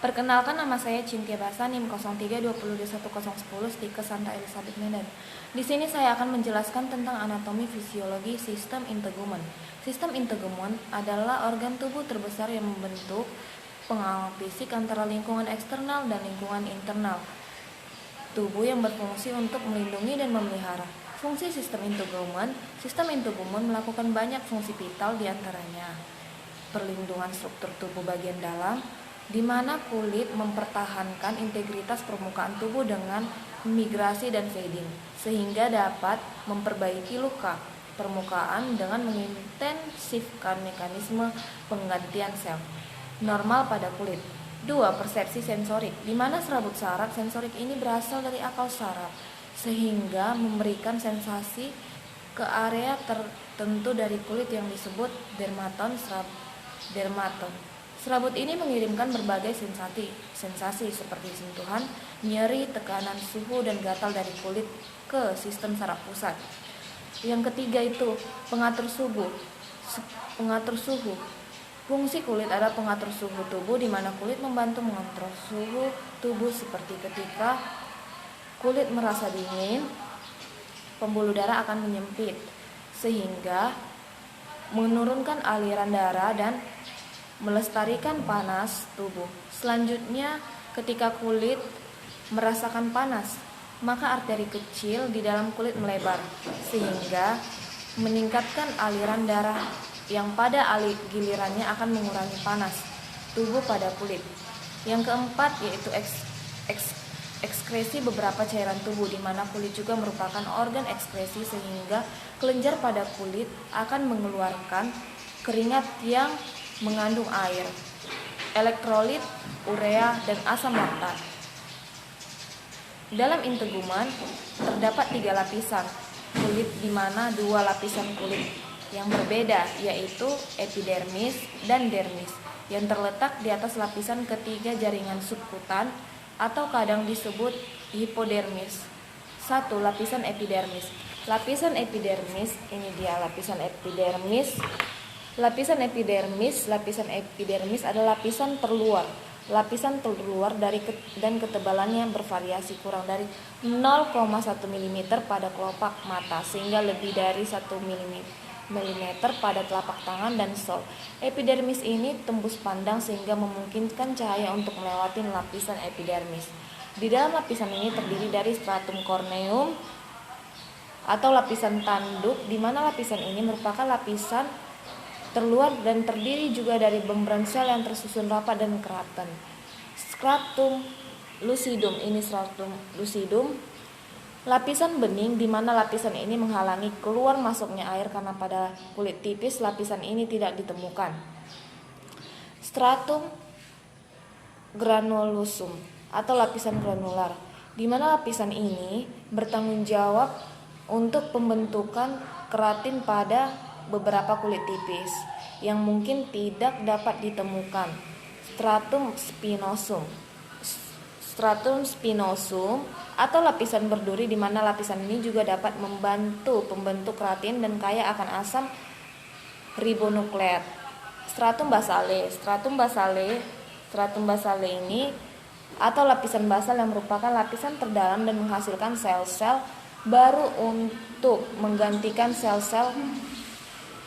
Perkenalkan, nama saya Cynthia Basa, NIM 0320211010, Stikes Santa Elizabeth Medan. Di sini saya akan menjelaskan tentang anatomi fisiologi sistem integumen. Sistem integumen adalah organ tubuh terbesar yang membentuk penghalang fisik antara lingkungan eksternal dan lingkungan internal tubuh yang berfungsi untuk melindungi dan memelihara. Fungsi sistem integumen melakukan banyak fungsi vital, diantaranya perlindungan struktur tubuh bagian dalam, di mana kulit mempertahankan integritas permukaan tubuh dengan migrasi dan fading, sehingga dapat memperbaiki luka permukaan dengan mengintensifkan mekanisme penggantian sel normal pada kulit. 2. Persepsi sensorik, di mana serabut saraf sensorik ini berasal dari akal saraf, sehingga memberikan sensasi ke area tertentu dari kulit yang disebut dermaton. Serabut ini mengirimkan berbagai sensasi seperti sentuhan, nyeri, tekanan, suhu, dan gatal dari kulit ke sistem saraf pusat. Yang ketiga itu pengatur suhu. Fungsi kulit adalah pengatur suhu tubuh, di mana kulit membantu mengontrol suhu tubuh seperti ketika kulit merasa dingin, pembuluh darah akan menyempit sehingga menurunkan aliran darah dan melestarikan panas tubuh. Selanjutnya, ketika kulit merasakan panas, maka arteri kecil di dalam kulit melebar sehingga meningkatkan aliran darah yang pada gilirannya akan mengurangi panas tubuh pada kulit. Yang keempat yaitu ekskresi beberapa cairan tubuh, di mana kulit juga merupakan organ ekskresi, sehingga kelenjar pada kulit akan mengeluarkan keringat yang mengandung air, elektrolit, urea, dan asam laktat. Dalam integumen terdapat 3 lapisan kulit, di mana 2 lapisan kulit yang berbeda, yaitu epidermis dan dermis, yang terletak di atas lapisan ketiga jaringan subkutan atau kadang disebut hipodermis. 1. Lapisan epidermis. Lapisan epidermis, ini dia lapisan epidermis. Lapisan epidermis adalah lapisan terluar. Lapisan terluar dan ketebalannya bervariasi kurang dari 0,1 mm pada kelopak mata sehingga lebih dari 1 mm pada telapak tangan dan sol. Epidermis ini tembus pandang sehingga memungkinkan cahaya untuk melewati lapisan epidermis. Di dalam lapisan ini terdiri dari stratum corneum atau lapisan tanduk, di mana lapisan ini merupakan lapisan terluar dan terdiri juga dari membran sel yang tersusun rapat dan keraton. Stratum lucidum, ini stratum lucidum, lapisan bening, di mana lapisan ini menghalangi keluar masuknya air karena pada kulit tipis lapisan ini tidak ditemukan. Stratum granulosusum atau lapisan granular, di mana lapisan ini bertanggung jawab untuk pembentukan keratin pada beberapa kulit tipis yang mungkin tidak dapat ditemukan. Stratum spinosum atau lapisan berduri, di mana lapisan ini juga dapat membantu pembentuk keratin dan kaya akan asam ribonukleat. Stratum basale ini atau lapisan basal yang merupakan lapisan terdalam dan menghasilkan sel-sel baru untuk menggantikan sel-sel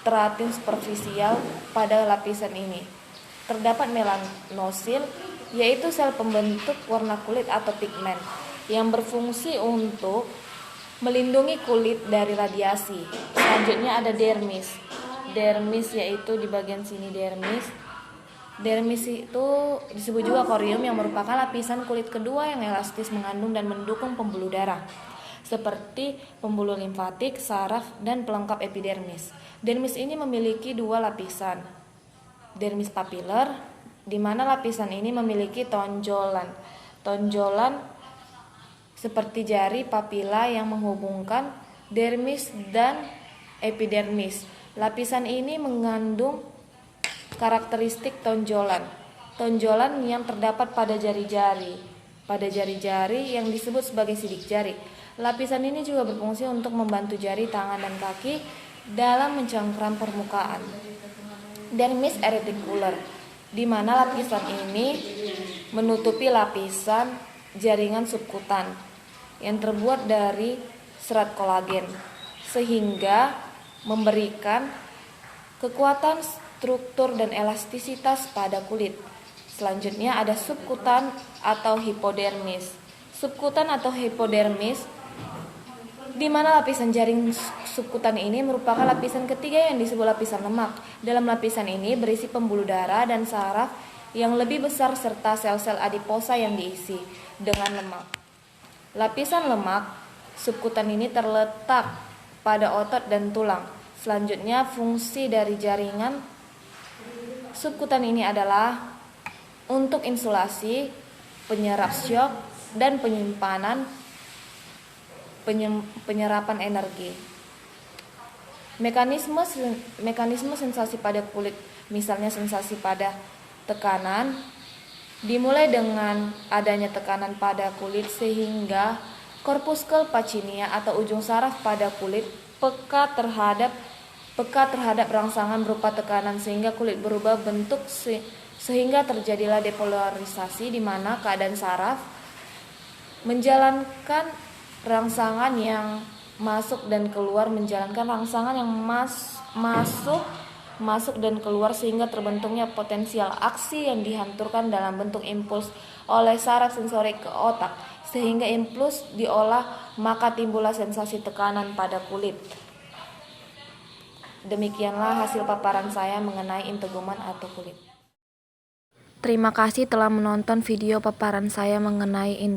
keratin superfisial pada lapisan ini. Terdapat melanosil, yaitu sel pembentuk warna kulit atau pigmen yang berfungsi untuk melindungi kulit dari radiasi. Selanjutnya ada dermis. Dermis yaitu di bagian sini dermis. Dermis itu disebut juga corium, yang merupakan lapisan kulit kedua yang elastis, mengandung dan mendukung pembuluh darah seperti pembuluh limfatik, saraf, dan pelengkap epidermis. Dermis ini memiliki 2 lapisan. Dermis papiler, di mana lapisan ini memiliki tonjolan seperti jari papila yang menghubungkan dermis dan epidermis. Lapisan ini mengandung karakteristik tonjolan yang terdapat pada jari-jari yang disebut sebagai sidik jari. Lapisan ini juga berfungsi untuk membantu jari tangan dan kaki dalam mencengkram permukaan. Dermis reticular, di mana lapisan ini menutupi lapisan jaringan subkutan yang terbuat dari serat kolagen, sehingga memberikan kekuatan struktur dan elastisitas pada kulit. Selanjutnya ada subkutan atau hipodermis. Subkutan atau hipodermis, di mana lapisan jaring subkutan ini merupakan lapisan ketiga yang disebut lapisan lemak. Dalam lapisan ini berisi pembuluh darah dan saraf yang lebih besar serta sel-sel adiposa yang diisi dengan lemak. Lapisan lemak subkutan ini terletak pada otot dan tulang. Selanjutnya, fungsi dari jaringan subkutan ini adalah untuk insulasi, penyerap syok, dan penyerapan energi. Mekanisme sensasi pada kulit, misalnya sensasi pada tekanan, dimulai dengan adanya tekanan pada kulit sehingga korpuskel Pachynia atau ujung saraf pada kulit peka terhadap rangsangan berupa tekanan sehingga kulit berubah bentuk sehingga terjadilah depolarisasi, di mana keadaan saraf menjalankan rangsangan yang masuk dan keluar masuk dan keluar sehingga terbentuknya potensial aksi yang dihanturkan dalam bentuk impuls oleh saraf sensorik ke otak, sehingga impuls diolah maka timbullah sensasi tekanan pada kulit. Demikianlah hasil paparan saya mengenai integumen atau kulit. Terima kasih telah menonton video paparan saya mengenai